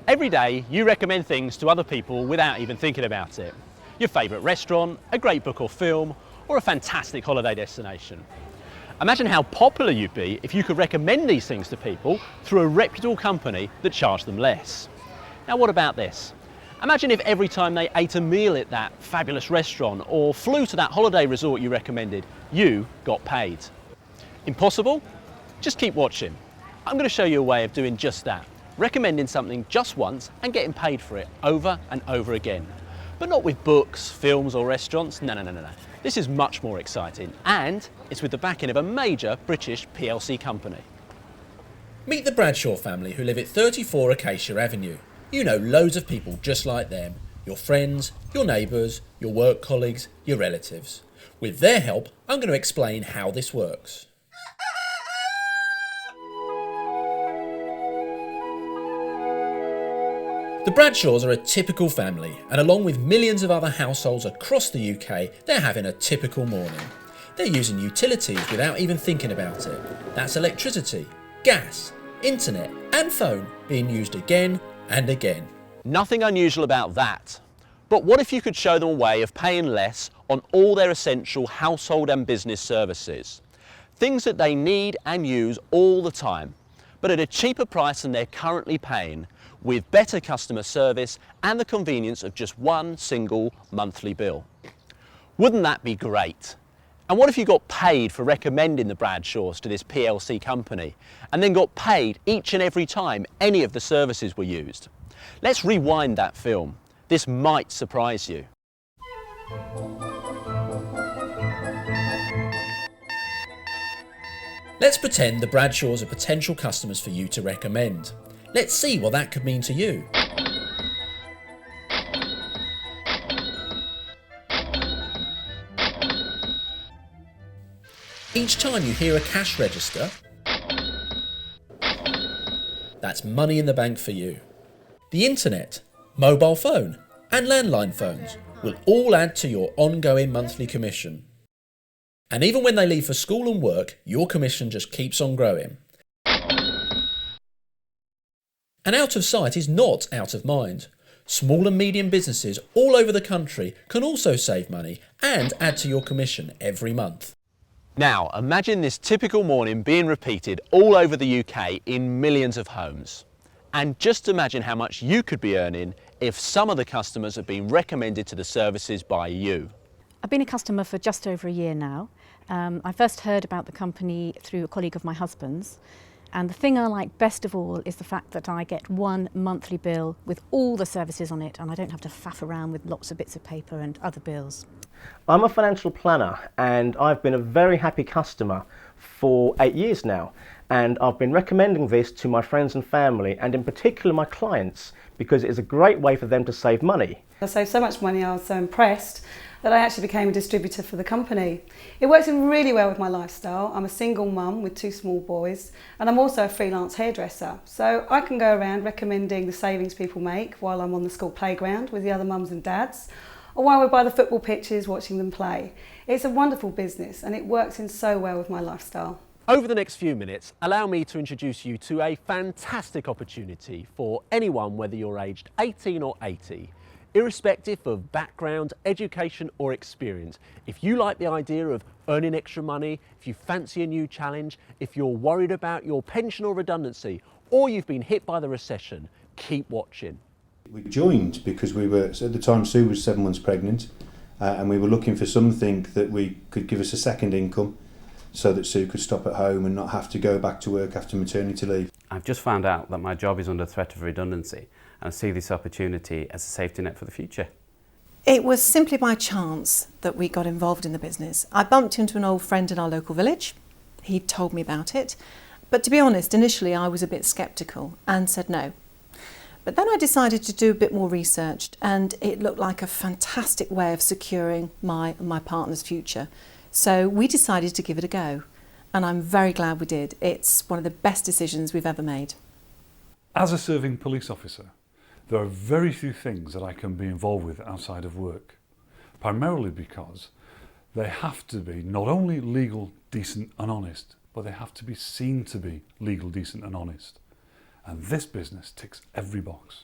Every day you recommend things to other people without even thinking about it. Your favourite restaurant, a great book or film, or a fantastic holiday destination. Imagine how popular you'd be if you could recommend these things to people through a reputable company that charged them less. Now what about this? Imagine if every time they ate a meal at that fabulous restaurant or flew to that holiday resort you recommended, you got paid. Impossible? Just keep watching. I'm going to show you a way of doing just that, recommending something just once and getting paid for it over and over again. But not with books, films or restaurants, no. This is much more exciting, and it's with the backing of a major British PLC company. Meet the Bradshaw family who live at 34 Acacia Avenue. You know loads of people just like them, your friends, your neighbours, your work colleagues, your relatives. With their help, I'm going to explain how this works. The Bradshaws are a typical family, and along with millions of other households across the UK, they're having a typical morning. They're using utilities without even thinking about it. That's electricity, gas, internet and phone being used again and again. Nothing unusual about that. But what if you could show them a way of paying less on all their essential household and business services? Things that they need and use all the time, but at a cheaper price than they're currently paying, with better customer service and the convenience of just one single monthly bill. Wouldn't that be great? And what if you got paid for recommending the Bradshaws to this PLC company and then got paid each and every time any of the services were used? Let's rewind that film. This might surprise you. Let's pretend the Bradshaws are potential customers for you to recommend. Let's see what that could mean to you. Each time you hear a cash register, that's money in the bank for you. The internet, mobile phone and landline phones will all add to your ongoing monthly commission. And even when they leave for school and work, your commission just keeps on growing. And out of sight is not out of mind. Small and medium businesses all over the country can also save money and add to your commission every month. Now, imagine this typical morning being repeated all over the UK in millions of homes. And just imagine how much you could be earning if some of the customers have been recommended to the services by you. I've been a customer for just over a year now. I first heard about the company through a colleague of my husband's. And the thing I like best of all is the fact that I get one monthly bill with all the services on it and I don't have to faff around with lots of bits of paper and other bills. I'm a financial planner and I've been a very happy customer for 8 years now, and I've been recommending this to my friends and family and in particular my clients because it is a great way for them to save money. I saved so much money, I was so impressed that I actually became a distributor for the company. It works in really well with my lifestyle. I'm a single mum with 2 small boys and I'm also a freelance hairdresser. So I can go around recommending the savings people make while I'm on the school playground with the other mums and dads, or while we're by the football pitches watching them play. It's a wonderful business and it works in so well with my lifestyle. Over the next few minutes, allow me to introduce you to a fantastic opportunity for anyone, whether you're aged 18 or 80. Irrespective of background, education or experience, if you like the idea of earning extra money, if you fancy a new challenge, if you're worried about your pension or redundancy, or you've been hit by the recession, keep watching. We joined because we were, at the time Sue was 7 months pregnant, and we were looking for something that we could give us a second income so that Sue could stop at home and not have to go back to work after maternity leave. I've just found out that my job is under threat of redundancy, and I see this opportunity as a safety net for the future. It was simply by chance that we got involved in the business. I bumped into an old friend in our local village. He told me about it. But to be honest, initially I was a bit sceptical and said no. But then I decided to do a bit more research and it looked like a fantastic way of securing my partner's future. So we decided to give it a go. And I'm very glad we did. It's one of the best decisions we've ever made. As a serving police officer, there are very few things that I can be involved with outside of work, primarily because they have to be not only legal, decent and honest, but they have to be seen to be legal, decent and honest. And this business ticks every box.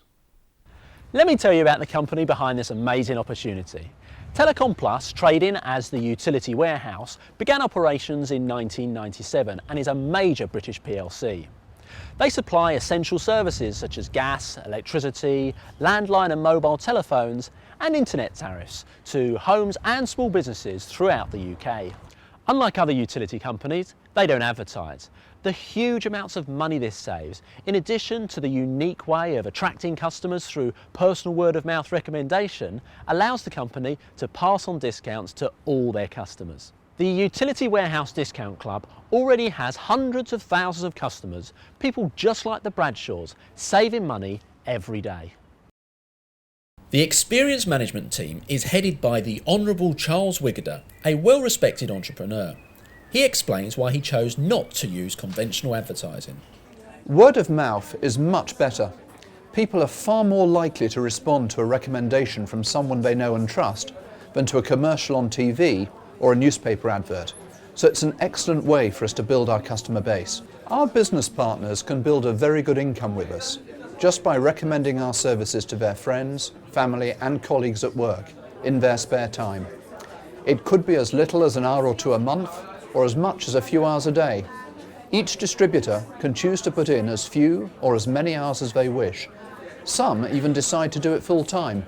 Let me tell you about the company behind this amazing opportunity. Telecom Plus, trading as the Utility Warehouse, began operations in 1997 and is a major British PLC. They supply essential services such as gas, electricity, landline and mobile telephones and internet tariffs to homes and small businesses throughout the UK. Unlike other utility companies, they don't advertise. The huge amounts of money this saves, in addition to the unique way of attracting customers through personal word-of-mouth recommendation, allows the company to pass on discounts to all their customers. The Utility Warehouse Discount Club already has hundreds of thousands of customers, people just like the Bradshaws, saving money every day. The Experience Management team is headed by the Honourable Charles Wiggader, a well-respected entrepreneur. He explains why he chose not to use conventional advertising. Word of mouth is much better. People are far more likely to respond to a recommendation from someone they know and trust than to a commercial on TV or a newspaper advert. So it's an excellent way for us to build our customer base. Our business partners can build a very good income with us just by recommending our services to their friends, family and colleagues at work in their spare time. It could be as little as an hour or two a month, or as much as a few hours a day. Each distributor can choose to put in as few or as many hours as they wish. Some even decide to do it full time.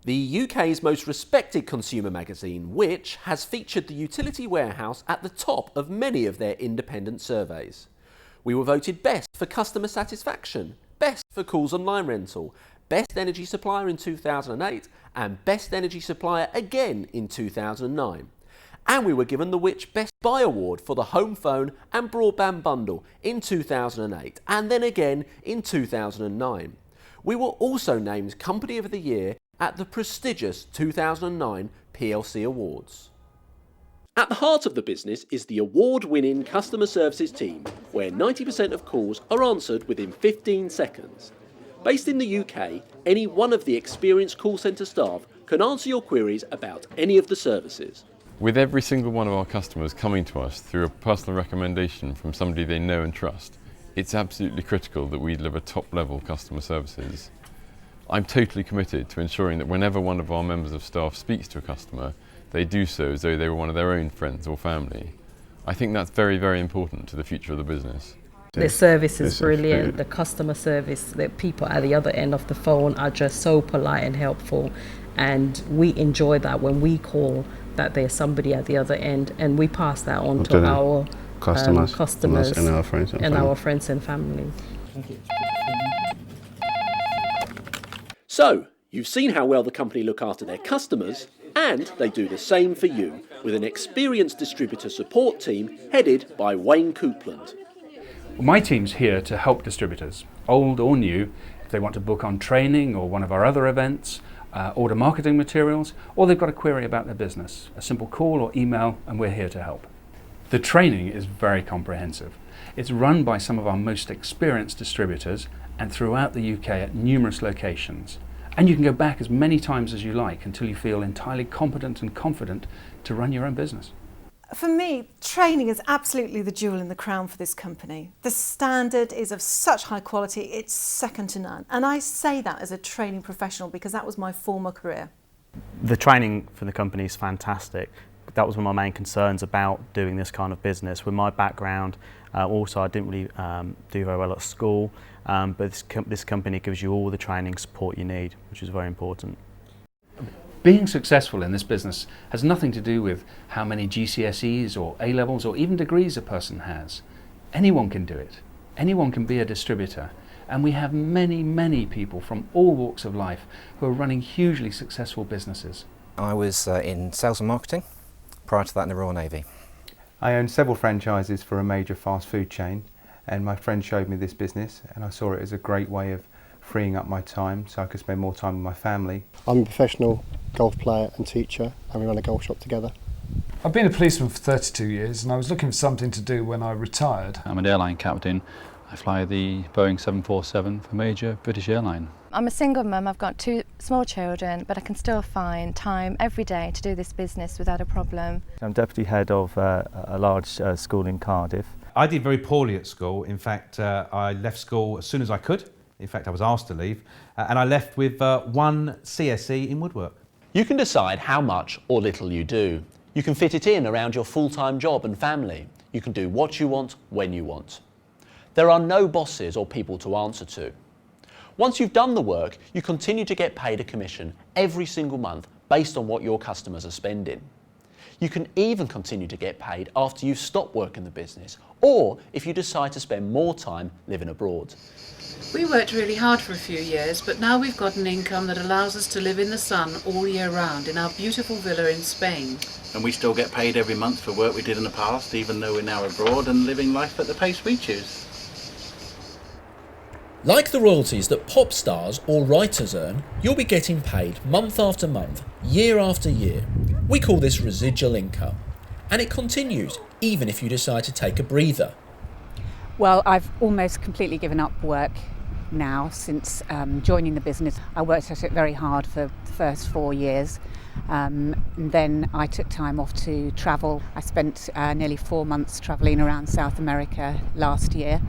The UK's most respected consumer magazine, Which, has featured the Utility Warehouse at the top of many of their independent surveys. We were voted best for customer satisfaction, best for calls online rental, best energy supplier in 2008 and best energy supplier again in 2009. And we were given the Which Best Buy Award for the home phone and broadband bundle in 2008 and then again in 2009. We were also named Company of the Year at the prestigious 2009 PLC Awards. At the heart of the business is the award-winning customer services team, where 90% of calls are answered within 15 seconds. Based in the UK, any one of the experienced call centre staff can answer your queries about any of the services. With every single one of our customers coming to us through a personal recommendation from somebody they know and trust, it's absolutely critical that we deliver top-level customer services. I'm totally committed to ensuring that whenever one of our members of staff speaks to a customer, they do so as though they were one of their own friends or family. I think that's very, very important to the future of the business. The service is brilliant, the customer service, the people at the other end of the phone are just so polite and helpful, and we enjoy that when we call that there's somebody at the other end, and we pass that on to our customers and our friends and family. So, you've seen how well the company look after their customers, and they do the same for you, with an experienced distributor support team headed by Wayne Coupland. My team's here to help distributors, old or new, if they want to book on training or one of our other events, order marketing materials, or they've got a query about their business. A simple call or email and we're here to help. The training is very comprehensive. It's run by some of our most experienced distributors and throughout the UK at numerous locations. And you can go back as many times as you like until you feel entirely competent and confident to run your own business. For me, training is absolutely the jewel in the crown for this company. The standard is of such high quality, it's second to none. And I say that as a training professional because that was my former career. The training for the company is fantastic. That was one of my main concerns about doing this kind of business. With my background, also I didn't really do very well at school, but this company gives you all the training support you need, which is very important. Being successful in this business has nothing to do with how many GCSEs or A-levels or even degrees a person has. Anyone can do it. Anyone can be a distributor. And we have many, many people from all walks of life who are running hugely successful businesses. I was in sales and marketing, prior to that in the Royal Navy. I owned several franchises for a major fast food chain, and my friend showed me this business and I saw it as a great way of freeing up my time so I could spend more time with my family. I'm a professional golf player and teacher, and we run a golf shop together. I've been a policeman for 32 years and I was looking for something to do when I retired. I'm an airline captain. I fly the Boeing 747 for major British airline. I'm a single mum, I've got 2 small children, but I can still find time every day to do this business without a problem. I'm deputy head of a large school in Cardiff. I did very poorly at school. In fact, I left school as soon as I could In fact, I was asked to leave, and I left with 1 CSE in woodwork. You can decide how much or little you do. You can fit it in around your full-time job and family. You can do what you want, when you want. There are no bosses or people to answer to. Once you've done the work, you continue to get paid a commission every single month based on what your customers are spending. You can even continue to get paid after you've stopped working the business, or if you decide to spend more time living abroad. We worked really hard for a few years, but now we've got an income that allows us to live in the sun all year round in our beautiful villa in Spain. And we still get paid every month for work we did in the past, even though we're now abroad and living life at the pace we choose. Like the royalties that pop stars or writers earn, you'll be getting paid month after month, year after year. We call this residual income. And it continues, even if you decide to take a breather. Well, I've almost completely given up work now since joining the business. I worked at it very hard for the first 4 years. And then I took time off to travel. I spent nearly 4 months travelling around South America last year.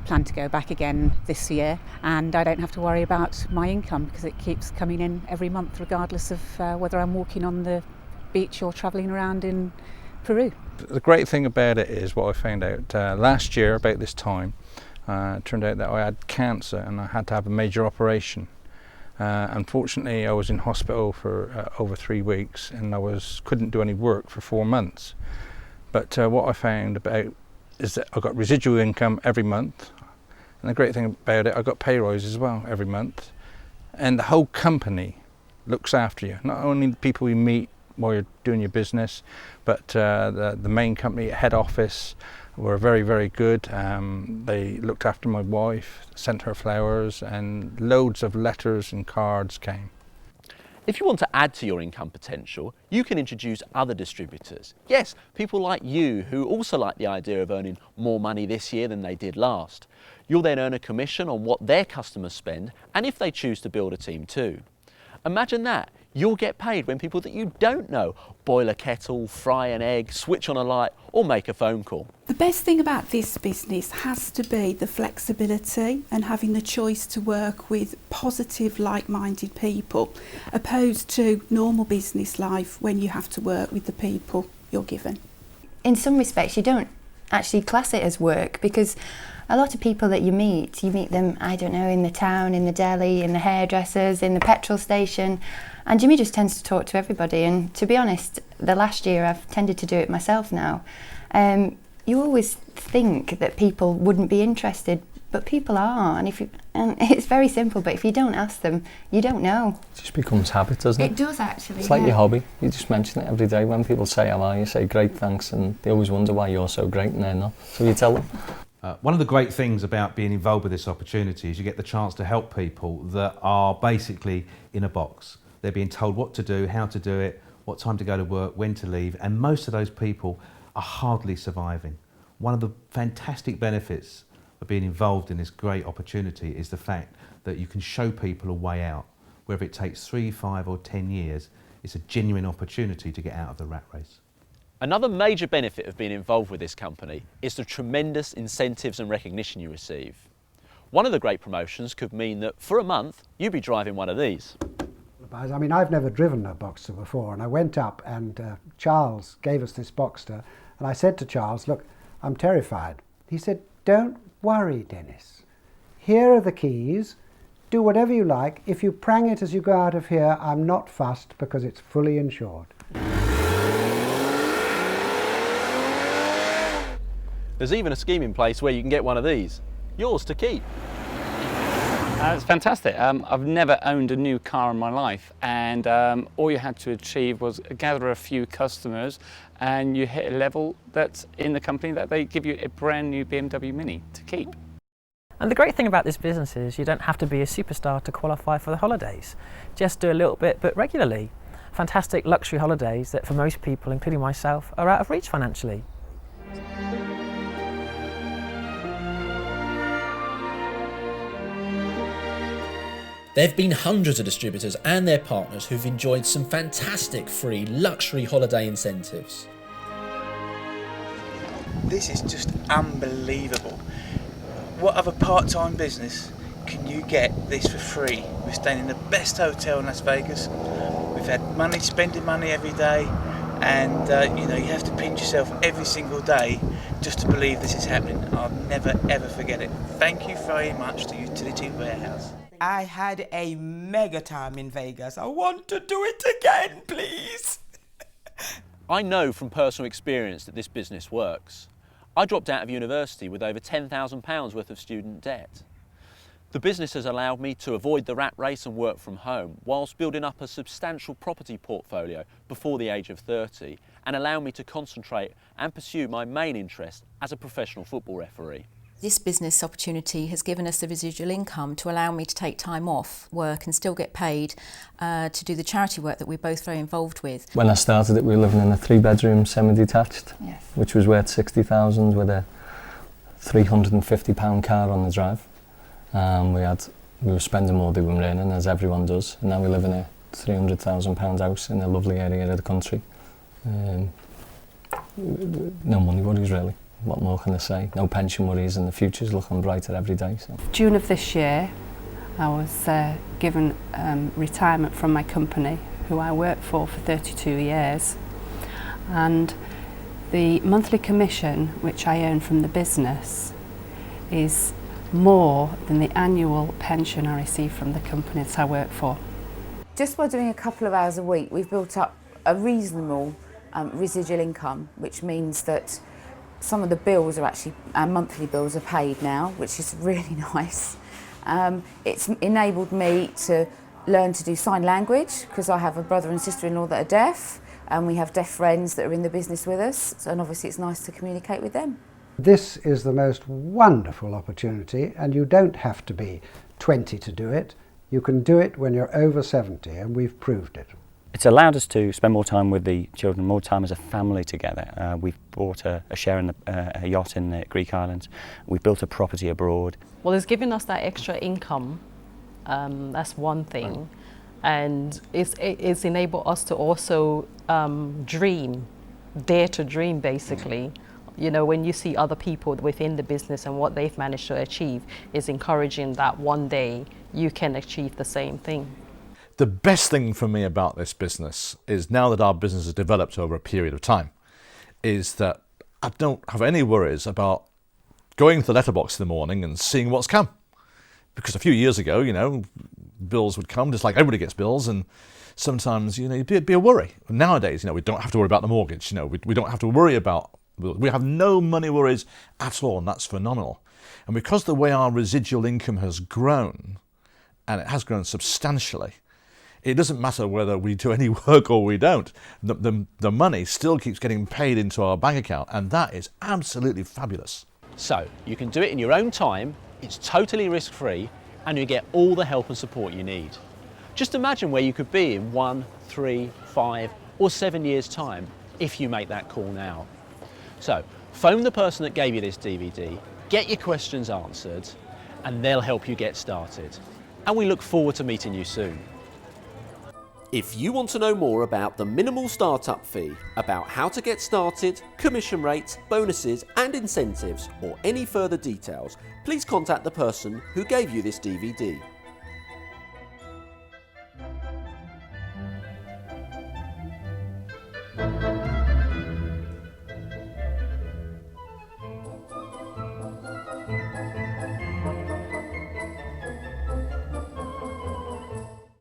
Plan to go back again this year, and I don't have to worry about my income because it keeps coming in every month regardless of whether I'm walking on the beach or travelling around in Peru. The great thing about it is what I found out last year about this time. It turned out that I had cancer and I had to have a major operation. Unfortunately, I was in hospital for over 3 weeks and I couldn't do any work for 4 months. But what I found about is that I got residual income every month, and the great thing about it, I got pay rises as well every month, and the whole company looks after you. Not only the people you meet while you're doing your business, but the main company head office were very, very good. They looked after my wife, sent her flowers, and loads of letters and cards came. If you want to add to your income potential, you can introduce other distributors. Yes, people like you who also like the idea of earning more money this year than they did last. You'll then earn a commission on what their customers spend, and if they choose to build a team too. Imagine that. You'll get paid when people that you don't know boil a kettle, fry an egg, switch on a light, or make a phone call. The best thing about this business has to be the flexibility and having the choice to work with positive, like-minded people, opposed to normal business life when you have to work with the people you're given. In some respects, you don't actually class it as work because a lot of people that you meet them, I don't know, in the town, in the deli, in the hairdressers, in the petrol station, and Jimmy just tends to talk to everybody. And to be honest, the last year I've tended to do it myself now. You always think that people wouldn't be interested, but people are, and it's very simple, but if you don't ask them, you don't know. It just becomes habit, doesn't it? It does actually. It's like your hobby. You just mention it every day. When people say how are you, say great, thanks, and they always wonder why you're so great and they're not. So you tell them. One of the great things about being involved with this opportunity is you get the chance to help people that are basically in a box. They're being told what to do, how to do it, what time to go to work, when to leave, and most of those people are hardly surviving. One of the fantastic benefits of being involved in this great opportunity is the fact that you can show people a way out. Whether it takes 3, 5 or 10 years, it's a genuine opportunity to get out of the rat race. Another major benefit of being involved with this company is the tremendous incentives and recognition you receive. One of the great promotions could mean that for a month you'd be driving one of these. I mean, I've never driven a Boxster before, and I went up and Charles gave us this Boxster, and I said to Charles, look, I'm terrified. He said, don't worry, Dennis. Here are the keys. Do whatever you like. If you prang it as you go out of here, I'm not fussed because it's fully insured. There's even a scheme in place where you can get one of these. Yours to keep. It's fantastic. I've never owned a new car in my life, and all you had to achieve was gather a few customers and you hit a level that's in the company that they give you a brand new BMW Mini to keep. And the great thing about this business is you don't have to be a superstar to qualify for the holidays. Just do a little bit, but regularly. Fantastic luxury holidays that for most people, including myself, are out of reach financially. There have been hundreds of distributors and their partners who've enjoyed some fantastic free luxury holiday incentives. This is just unbelievable. What other part-time business can you get this for free? We're staying in the best hotel in Las Vegas. We've had spending money every day, and you have to pinch yourself every single day just to believe this is happening. I'll never ever forget it. Thank you very much to Utility Warehouse. I had a mega time in Vegas. I want to do it again, please. I know from personal experience that this business works. I dropped out of university with over £10,000 worth of student debt. The business has allowed me to avoid the rat race and work from home whilst building up a substantial property portfolio before the age of 30 and allow me to concentrate and pursue my main interest as a professional football referee. This business opportunity has given us the residual income to allow me to take time off work and still get paid to do the charity work that we're both very involved with. When I started it, we were living in a 3-bedroom semi-detached, Yes. which was worth 60,000 with a £350 car on the drive. We were spending more than we were earning, as everyone does, and now we live in a £300,000 house in a lovely area of the country. No money worries really. What more can I say? No pension worries, and the future's looking brighter every day. So. June of this year, I was given retirement from my company, who I worked for 32 years, and the monthly commission which I earn from the business is more than the annual pension I receive from the company that I work for. Just by doing a couple of hours a week, we've built up a reasonable residual income, which means that some of the bills are actually, our monthly bills are paid now, which is really nice. It's enabled me to learn to do sign language, because I have a brother and sister-in-law that are deaf, and we have deaf friends that are in the business with us, so, and obviously it's nice to communicate with them. This is the most wonderful opportunity, and you don't have to be 20 to do it. You can do it when you're over 70, and we've proved it. It's allowed us to spend more time with the children, more time as a family together. We've bought a share in a yacht in the Greek islands. We've built a property abroad. Well, it's given us that extra income. That's one thing. And it's enabled us to also dream, dare to dream, basically. You know, when you see other people within the business and what they've managed to achieve, is encouraging that one day you can achieve the same thing. The best thing for me about this business is, now that our business has developed over a period of time, is that I don't have any worries about going to the letterbox in the morning and seeing what's come. Because a few years ago, bills would come, just like everybody gets bills, and sometimes, it'd be a worry. Nowadays, we don't have to worry about the mortgage, we don't have to worry about, we have no money worries at all, and that's phenomenal. And because the way our residual income has grown, and it has grown substantially, it doesn't matter whether we do any work or we don't. The money still keeps getting paid into our bank account, and that is absolutely fabulous. So, you can do it in your own time, it's totally risk-free, and you get all the help and support you need. Just imagine where you could be in 1, 3, 5 or 7 years' time if you make that call now. So, phone the person that gave you this DVD, get your questions answered, and they'll help you get started. And we look forward to meeting you soon. If you want to know more about the minimal startup fee, about how to get started, commission rates, bonuses and incentives, or any further details, please contact the person who gave you this DVD.